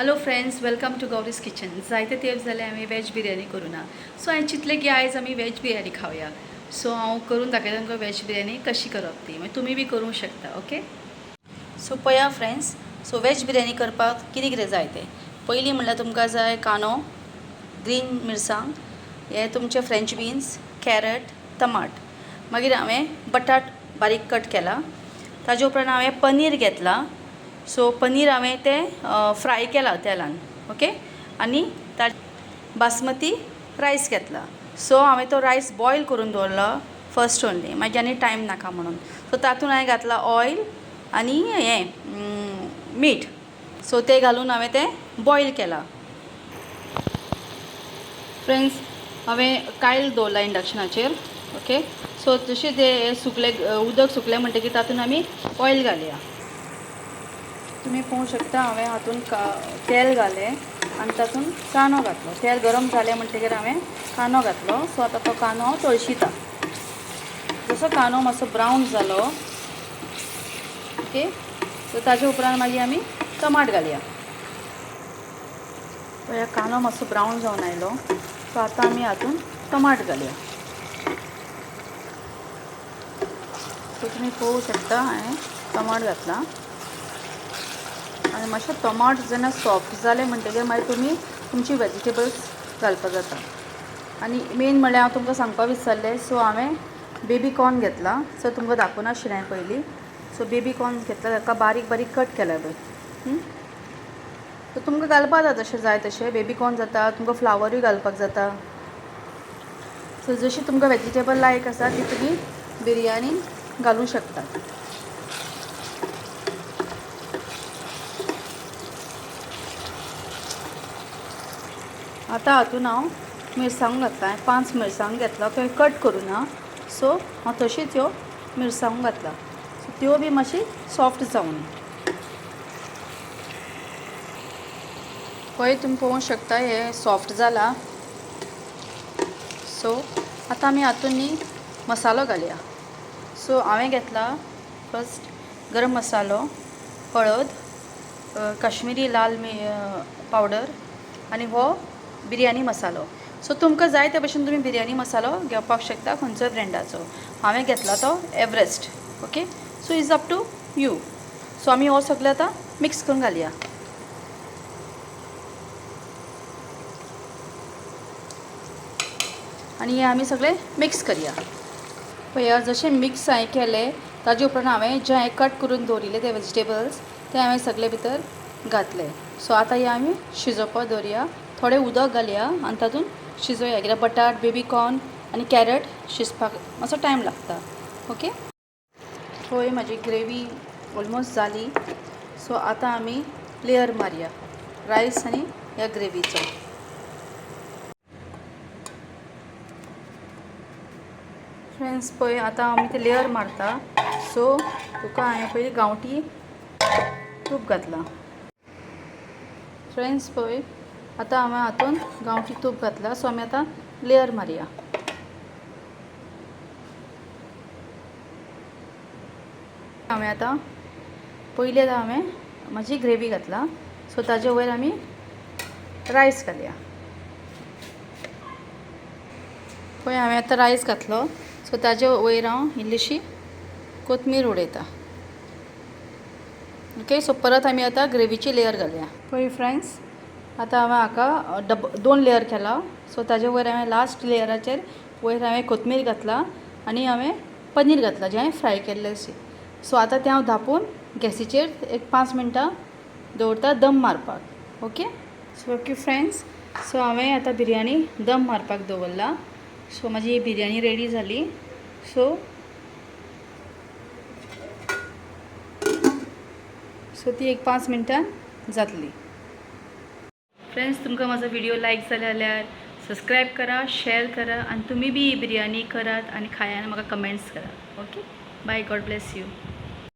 Hello friends, welcome to Gauri's kitchen. जायते तेंप जाले आमी वेज बिर्याणी करूना. सो हांवें चिंतलें की आयज आमी वेज बिर्याणी खावया. सो हांव करून दाखयता तुमकां वेज बिर्याणी कशी करप ती. मागीर तुमी बी करूंक शकता. ओके. सो पळया फ्रेंड्स, सो वेज बिर्याणी करपाक कितें कितें जाय तें. पयलीं म्हणल्यार तुमकां जाय कांदो, ग्रीन मिरसांग, हे तुमचे फ्रेंच बीन्स, कॅरट, टमाट. मागीर हांवें बटाट बारीक कट केला. ताजे उपरांत हांवें पनीर घेतला. सो पनीर हांवें तें फ्राय केलां तेलान. ओके. आनी बासमती रायस घेतला. सो हांवें तो रायस बॉयल करून दवरलो फर्स्ट ओन्ली, मागीर आनी टायम नाका म्हणून. सो तातूंत हांवें घातला ऑयल आनी मीठ. सो तें घालून हांवें तें बॉयल केलां. फ्रेंड्स, हांवें कायल दवरला इंडक्शनाचेर. ओके. सो जशें तें सुकलें, उदक सुकलें म्हणटकीर तातूंत आमी ऑयल घालया. तुम्ही पळोवंक शकता हांवें हातूंत तेल घालें आनी तातूंत कांदो घातलो. तेल गरम जालें म्हणटकीर हांवें कांदो घातलो. सो आतां तो कांदो हांव तळशिता. जसो कांदो मातसो ब्रावन जालो, ओके, सो ताजे उपरांत मागीर आमी टमाट घालया. पळया कांदो मातसो ब्रावन जावन आयलो. सो आतां आमी हातूंत टमाट घालया. सो तुमी पळोवंक शकता हांवें टमाट घातला. आनी मातशे टमाट जेन्ना सॉफ्ट जाले म्हणटकीर मागीर तुमी तुमची वेजिटेबल्स घालपाक जाता. आनी मेन म्हणल्यार हांव तुमकां सांगपाक विसरलें, सो हांवें बेबी कॉर्न घेतला. सो तुमकां दाखोवना आशिल्लें हांवें पयलीं. सो बेबी कॉर्न घेतला, ताका बारीक बारीक कट केला पळय. सो तुमकां घालपाक जाता तशें जाय तशें. बेबी कॉर्न जाता, तुमकां फ्लावरूय घालपाक जाता. सो जशी तुमकां वेजिटेबल लायक आसा ती तुमी बिरयानीन घालूंक शकता. आतां हातून हांव मिरसांग घातला. हांवें 5 मिरसांग घेतला. तो कट करूना. सो हांव तशीच ह्यो मिरसांग घातला. सो त्यो बी मातशी सॉफ्ट जावन. पळय तुमी पळोवंक शकता हे सॉफ्ट जाला. सो आतां आमी हातून न्ही मसालो घालया. सो हांवें घेतला फर्स्ट गरम मसालो, हळद, काश्मीरी लाल पावडर आनी हो बिरयानी मसालो. सो तुमकां जाय ते भशेन तुमी बिरयानी मसालो घेवपाक शकता खंयचोय ब्रँडाचो. हांवें घेतला तो Everest. Okay. So is up to you. So आमी हो सगळें आतां मिक्स करून घालया. आनी हे आमी सगळें मिक्स करया. पळया जशें मिक्स हांवें केलें ताजे उपरांत हांवें जे हांवें कट करून दवरिल्ले ते वेजिटेबल्स ते हांवें सगळे भितर घातले. सो आतां हे आमी शिजोवपाक दवरया. थोडें उदक घालया आनी तातूंत शिजोवया. कित्याक बटाट, बेबी कॉर्न आनी कॅरट शिजपाक मातसो टायम लागता. ओके. पळय म्हाजी ग्रेवी ऑलमोस्ट जाली. सो आतां आमी लेयर मारया रायस आनी ह्या ग्रेवीचो. फ्रेंड्स पळय आतां आमी ते लेयर मारता. सो तुका हांवें पयलीं गांवठी तूप घातलां. फ्रेंड्स पळय आतां हांवें हातूंत गांवठी तूप घातला. सो आमी आतां लेयर मारया. हांवें आतां पयलीं हांवें म्हाजी ग्रेवी घातला. सो ताजे वयर आमी रायस घालया. पळय हांवें आतां रायस घातलो. सो ताजे वयर हांव इल्लीशी कोथमीर उडयता. ओके. सो परत आमी आतां ग्रेवीची लेयर घालया. पळय फ्रेंड्स आतां हांवें हाका 2 लेयर केला. सो ताजे वयर हांवें लास्ट लेयराचेर वयर हांवें कोथमीर घातला आनी हांवें पनीर घातला जें हांवें फ्राय केल्लें अशें. सो आतां तें हांव धांपून गॅसीचेर एक 5 मिनटां दवरता दम मारपाक. Okay. So okay friends, so हांवें आतां बिरयानी दम मारपाक दवरला. सो म्हाजी बिरयानी रेडी जाली. सो ती एक 5 मिनटां जातली. फ्रेंड्स तुमकां म्हाजो व्हिडिओ लायक जालो जाल्यार सबस्क्रायब करा, शेअर करा आनी तुमी बी ही बिरयानी करात आनी खाया आनी म्हाका कमेंट्स करा. Okay. Bye. God bless you.